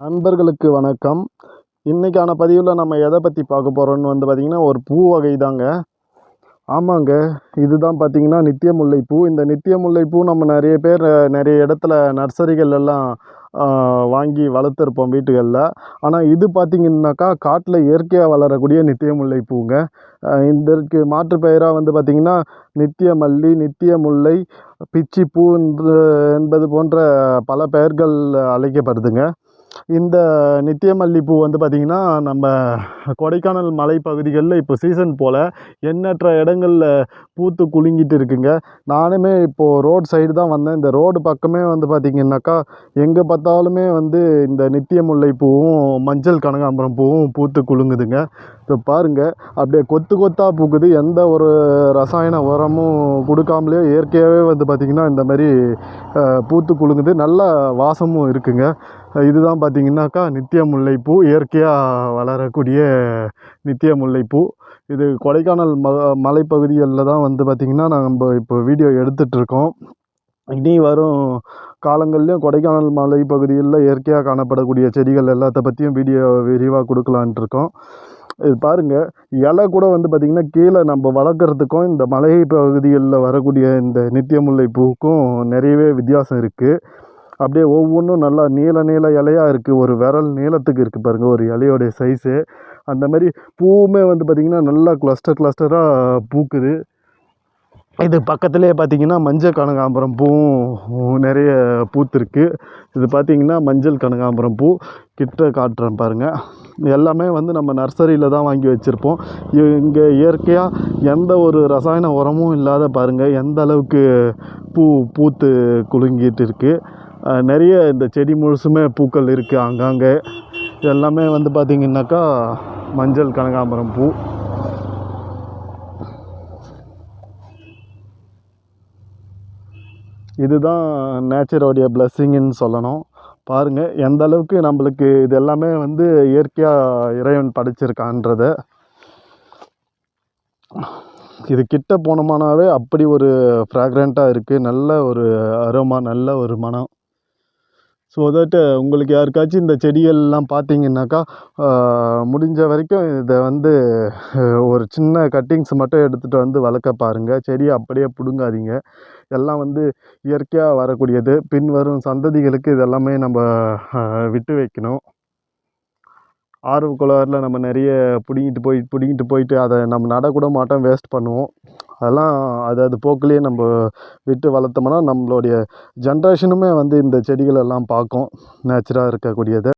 நண்பர்களுக்கு வணக்கம். இன்னைக்கான பதிவில் நம்ம எதை பற்றி பார்க்க போகிறோம்னு பார்த்திங்கன்னா, ஒரு பூ வகை தாங்க. ஆமாங்க, இதுதான் பார்த்திங்கன்னா நித்திய முல்லைப்பூ. இந்த நித்திய முல்லைப்பூ நம்ம நிறைய பேர் நிறைய இடத்துல நர்சரிகள் எல்லாம் வாங்கி வளர்த்துருப்போம் வீட்டுகளில். ஆனால் இது பார்த்திங்கன்னாக்கா காட்டில் இயற்கையாக வளரக்கூடிய நித்திய முல்லைப்பூங்க. இதற்கு மாற்று பெயராக பார்த்திங்கன்னா நித்திய மல்லி, நித்திய முல்லை, பிச்சிப்பூ என்பது போன்ற பல பெயர்கள் அழைக்கப்படுதுங்க. இந்த நித்திய மல்லிப்பூ பார்த்திங்கன்னா, நம்ம கொடைக்கானல் மலைப்பகுதிகளில் இப்போ சீசன் போல் எண்ணற்ற இடங்களில் பூத்து குலுங்கிட்டு இருக்குங்க. நானுமே இப்போது ரோட் சைடு தான் வந்தேன். இந்த ரோடு பக்கமே பார்த்திங்கனாக்கா எங்கே பார்த்தாலுமே இந்த நித்திய முல்லைப்பூவும் மஞ்சள் கனகாம்பரம் பூவும் பூத்து குலுங்குதுங்க. இப்போ பாருங்கள், அப்படியே கொத்து கொத்தாக பூக்குது. எந்த ஒரு ரசாயன உரமும் கொடுக்காமலே இயற்கையாகவே பார்த்திங்கன்னா இந்த மாதிரி பூத்து குலுங்குது. நல்ல வாசமும் இருக்குங்க. இதுதான் பார்த்திங்கனாக்கா நித்திய முல்லைப்பூ, இயற்கையாக வளரக்கூடிய நித்திய முல்லைப்பூ. இது கொடைக்கானல் மலைப்பகுதிகளில் தான் பார்த்திங்கன்னா நம்ம இப்போ வீடியோ எடுத்துகிட்ருக்கோம். இனி வரும் காலங்கள்லேயும் கொடைக்கானல் மலைப்பகுதிகளில் இயற்கையாக காணப்படக்கூடிய செடிகள் எல்லாத்த பற்றியும் வீடியோ விரிவாக கொடுக்கலான்ட்டு இருக்கோம். இது பாருங்கள், இலை கூட பார்த்திங்கன்னா கீழே நம்ம வளர்க்குறதுக்கும் இந்த மலை பகுதிகளில் வரக்கூடிய இந்த நித்திய முல்லைப்பூவுக்கும் நிறையவே வித்தியாசம் இருக்குது. அப்படியே ஒவ்வொன்றும் நல்லா நீள நீள இலையாக இருக்குது. ஒரு விரல் நீளத்துக்கு இருக்குது பாருங்கள் ஒரு இலையோடைய சைஸு. அந்த மாதிரி பூவுமே பார்த்திங்கன்னா நல்லா கிளஸ்டராக பூக்குது. இது பக்கத்துலேயே பார்த்திங்கன்னா மஞ்சள் கனகாம்பரம் பூவும் நிறைய பூத்துருக்கு. இது பார்த்திங்கன்னா மஞ்சள் கனகாம்பரம் பூ. கிட்ட காட்டுறேன் பாருங்கள். எல்லாமே நம்ம நர்சரியில் தான் வாங்கி வச்சுருப்போம். இங்கே இயற்கையாக எந்த ஒரு ரசாயன உரமும் இல்லாத பாருங்கள் எந்த அளவுக்கு பூத்து குலுங்கிட்டு இருக்குது. நிறைய இந்த செடி முழுசுமே பூக்கள் இருக்குது அங்கங்கே. எல்லாமே பார்த்திங்கனாக்கா மஞ்சள் கனகாம்பரம் பூ. இதுதான் நேச்சரோடைய பிளஸ்ஸிங்குன்னு சொல்லணும். பாருங்கள் எந்த அளவுக்கு நம்மளுக்கு இது எல்லாமே இயற்கையாக இறைவன் படைச்சிருக்கான்றத. இது கிட்ட போனோமானாவே அப்படி ஒரு ஃப்ராக்ரண்ட்டாக இருக்குது. நல்ல ஒரு அரோமா, நல்ல ஒரு மனம். ஸோ தட் உங்களுக்கு யாருக்காச்சும் இந்த செடிகள்லாம் பார்த்திங்கனாக்கா முடிஞ்ச வரைக்கும் இதை ஒரு சின்ன கட்டிங்ஸ் மட்டும் எடுத்துகிட்டு வளர்க்க பாருங்கள். செடியை அப்படியே பிடுங்காதீங்க. எல்லாம் இயற்கையாக வரக்கூடியது. பின்வரும் சந்ததிகளுக்கு இதெல்லாமே நம்ம விட்டு வைக்கணும். ஆர்வக்கோளாறில் நம்ம நிறைய பிடுங்கிட்டு போயிட்டு அதை நம்ம நடக்கூட மாட்டோம், வேஸ்ட் பண்ணுவோம். அதெல்லாம் அது போக்குலேயே நம்ம விட்டு வளர்த்தோம்னா நம்மளுடைய ஜென்ரேஷனுமே இந்த செடிகளெல்லாம் பார்க்கும் நேச்சராக இருக்கக்கூடியதை.